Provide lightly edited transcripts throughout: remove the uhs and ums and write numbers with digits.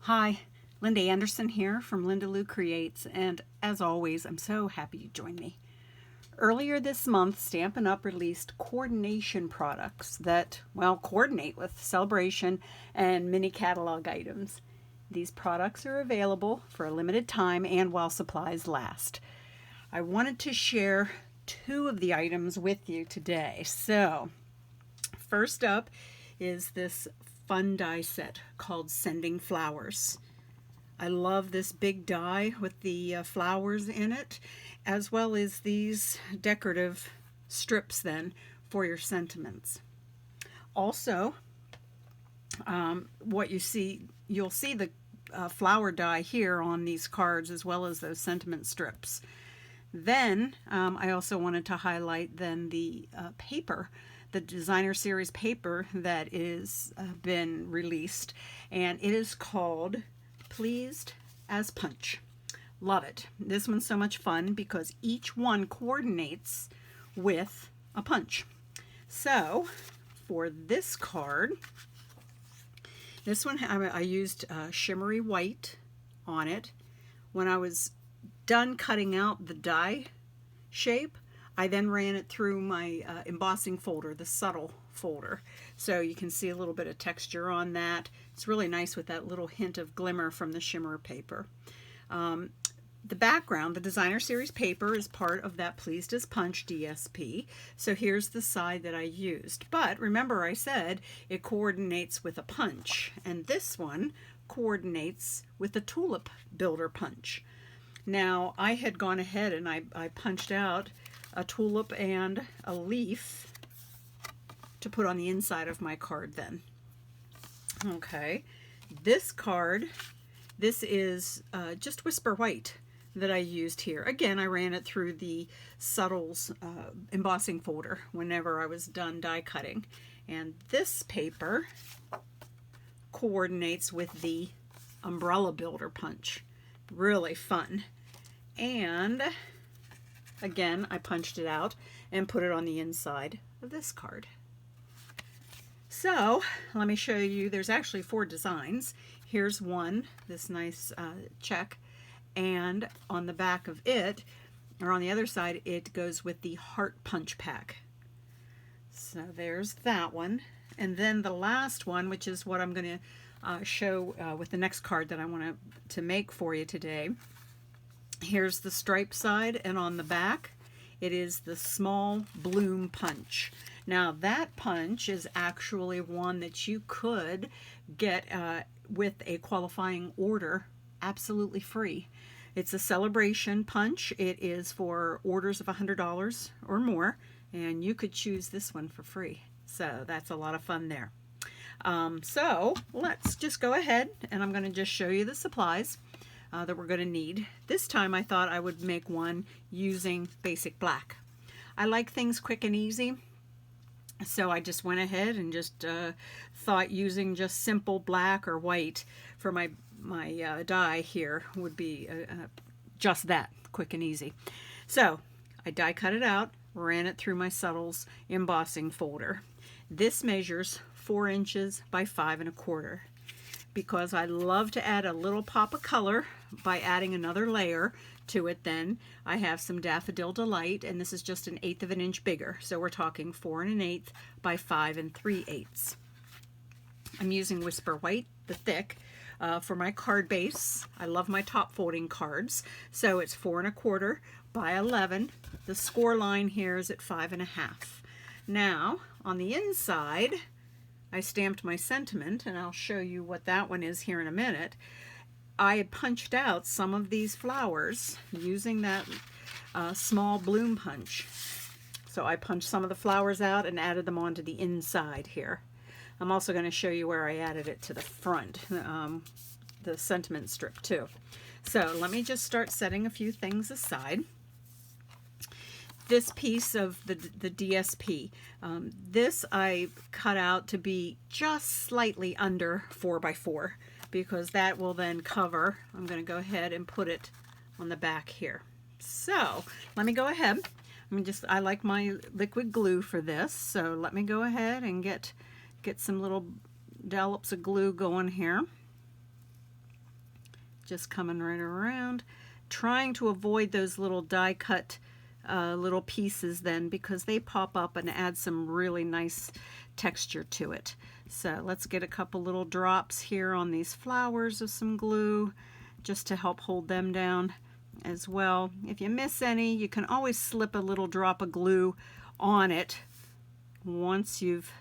Hi, Linda Anderson here from Linda Lou Creates, and as always, I'm so happy you joined me. Earlier this month, Stampin' Up! Released coordination products that, well, coordinate with celebration and mini catalog items. These products are available for a limited time and while supplies last. I wanted to share two of the items with you today. So, first up is this fun die set called Sending Flowers. I love this big die with the flowers in it, as well as these decorative strips then for your sentiments. Also, you'll see the flower die here on these cards, as well as those sentiment strips. Then I also wanted to highlight then the paper, the designer series paper that is been released, and it is called Pleased as Punch. Love it. This one's so much fun because each one coordinates with a punch. So for this card, this one I used shimmery white on it. When I was done cutting out the die shape, I then ran it through my embossing folder, the subtle folder. So you can see a little bit of texture on that. It's really nice with that little hint of glimmer from the shimmer paper. The background, the designer series paper, is part of that Pleased as Punch DSP. So here's the side that I used. But remember I said it coordinates with a punch, and this one coordinates with a tulip builder punch. Now I had gone ahead and I punched out a tulip and a leaf to put on the inside of my card then. Okay, this card, this is just Whisper White that I used here. Again, I ran it through the Subtles embossing folder whenever I was done die cutting. And this paper coordinates with the umbrella builder punch. Really fun. And again, I punched it out and put it on the inside of this card. So let me show you, there's actually 4 designs. Here's one, this nice check, and on the back of it, or on the other side, it goes with the heart punch pack. So there's that one. And then the last one, which is what I'm going to show with the next card that I want to make for you today. Here's the stripe side, and on the back it is the small bloom punch. Now that punch is actually one that you could get with a qualifying order absolutely free. It's a celebration punch. It is for orders of $100 or more, and you could choose this one for free. So that's a lot of fun there. So let's just go ahead, and I'm going to just show you the supplies that we're going to need. This time I thought I would make one using basic black. I like things quick and easy, so I just went ahead and just thought using just simple black or white for my die here would be just that, quick and easy. So I die cut it out, ran it through my Subtles embossing folder. This measures 4 inches by 5 1/4. Because I love to add a little pop of color by adding another layer to it, then I have some Daffodil Delight, and this is just 1/8 of an inch bigger. So we're talking 4 1/8 by 5 3/8. I'm using Whisper White, the thick, for my card base. I love my top folding cards. So it's 4 1/4 by 11. The score line here is at 5 1/2. Now on the inside, I stamped my sentiment, and I'll show you what that one is here in a minute. I had punched out some of these flowers using that small bloom punch. So I punched some of the flowers out and added them onto the inside here. I'm also going to show you where I added it to the front, the sentiment strip too. So let me just start setting a few things aside. This piece of the DSP, this I cut out to be just slightly under 4 by 4 because that will then cover. I'm going to go ahead and put it on the back here. So let me go ahead. I like my liquid glue for this, so let me go ahead and get some little dollops of glue going here. just coming right around, trying to avoid those little die cut little pieces then, because they pop up and add some really nice texture to it. So let's get a couple little drops here on these flowers of some glue just to help hold them down as well. If you miss any, you can always slip a little drop of glue on it once you've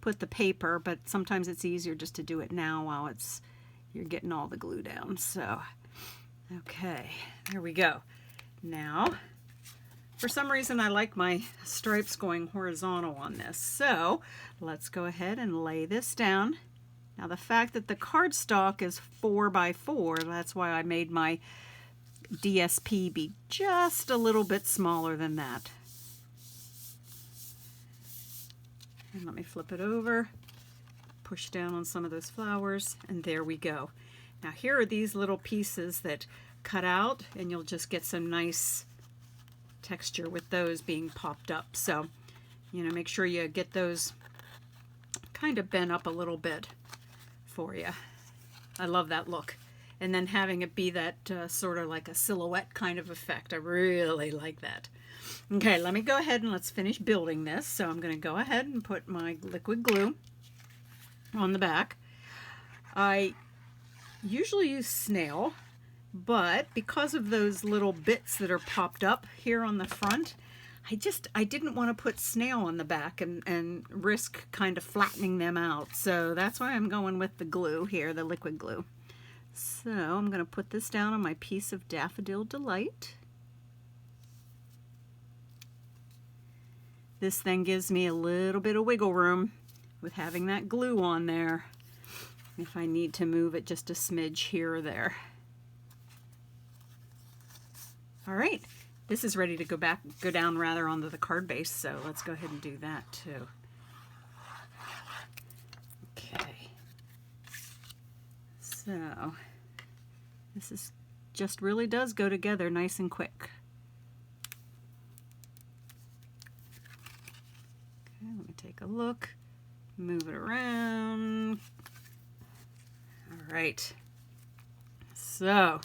put the paper, but sometimes it's easier just to do it now while you're getting all the glue down. So okay, there we go. Now, for some reason I like my stripes going horizontal on this, so let's go ahead and lay this down. Now the fact that the cardstock is 4 by 4, that's why I made my DSP be just a little bit smaller than that. And let me flip it over, push down on some of those flowers, and there we go. Now here are these little pieces that cut out, and you'll just get some nice texture with those being popped up. So, you know, make sure you get those kind of bent up a little bit for you. I love that look. And then having it be that sort of like a silhouette kind of effect. I really like that. Okay, let me go ahead and let's finish building this. So I'm going to go ahead and put my liquid glue on the back. I usually use snail, but because of those little bits that are popped up here on the front, I didn't want to put snail on the back and risk kind of flattening them out. So that's why I'm going with the glue here, the liquid glue. So I'm going to put this down on my piece of Daffodil Delight. This then gives me a little bit of wiggle room with having that glue on there if I need to move it just a smidge here or there. All right, this is ready to go down rather onto the card base, so let's go ahead and do that too. Okay, so this is just really does go together nice and quick. Okay, let me take a look, move it around. All right, so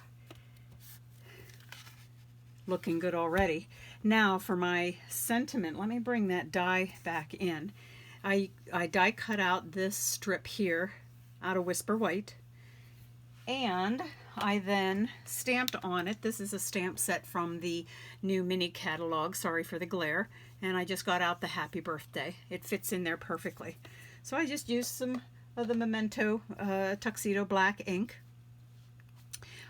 looking good already. Now for my sentiment, let me bring that die back in. I die cut out this strip here out of Whisper White, and I then stamped on it. This is a stamp set from the new mini catalog, sorry for the glare, and I just got out the happy birthday. It fits in there perfectly. So I just used some of the Memento Tuxedo Black ink.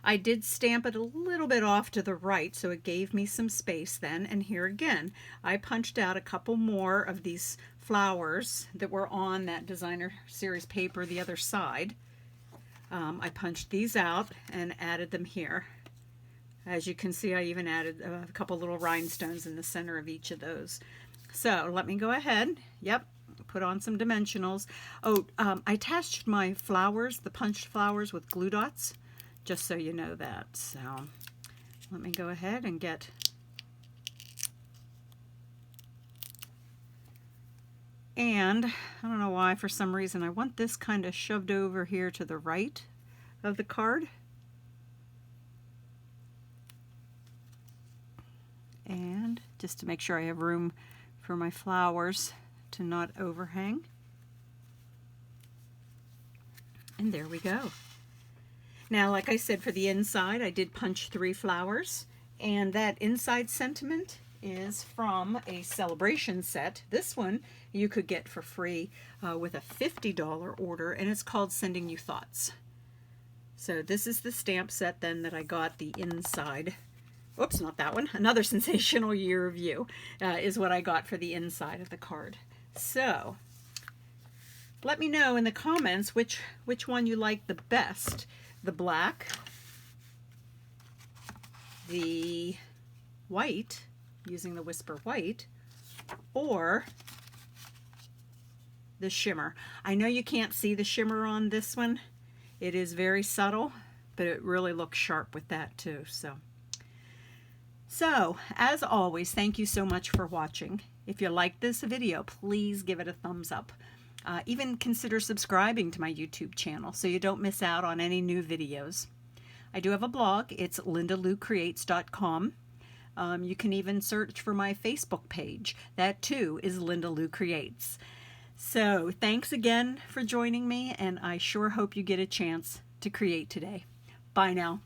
I did stamp it a little bit off to the right, so it gave me some space then. And here again, I punched out a couple more of these flowers that were on that designer series paper the other side. I punched these out and added them here. As you can see, I even added a couple little rhinestones in the center of each of those. So let me go ahead. Yep, put on some dimensionals. Oh, I attached my flowers, the punched flowers, with glue dots, just so you know that. So let me go ahead and get and I don't know why, for some reason I want this kind of shoved over here to the right of the card, and just to make sure I have room for my flowers to not overhang. And there we go. Now, like I said, for the inside, I did punch 3 flowers, and that inside sentiment is from a celebration set. This one you could get for free with a $50 order, and it's called Sending You Thoughts. So this is the stamp set then that I got the inside. Oops, not that one. Another Sensational Year Review is what I got for the inside of the card. So let me know in the comments which one you like the best. The black, the white, using the Whisper White, or the shimmer. I know you can't see the shimmer on this one. It is very subtle, but it really looks sharp with that too. So as always, thank you so much for watching. If you like this video, please give it a thumbs up. Even consider subscribing to my YouTube channel so you don't miss out on any new videos. I do have a blog. It's lindaloucreates.com. You can even search for my Facebook page. That too is Linda Lou Creates. So thanks again for joining me, and I sure hope you get a chance to create today. Bye now.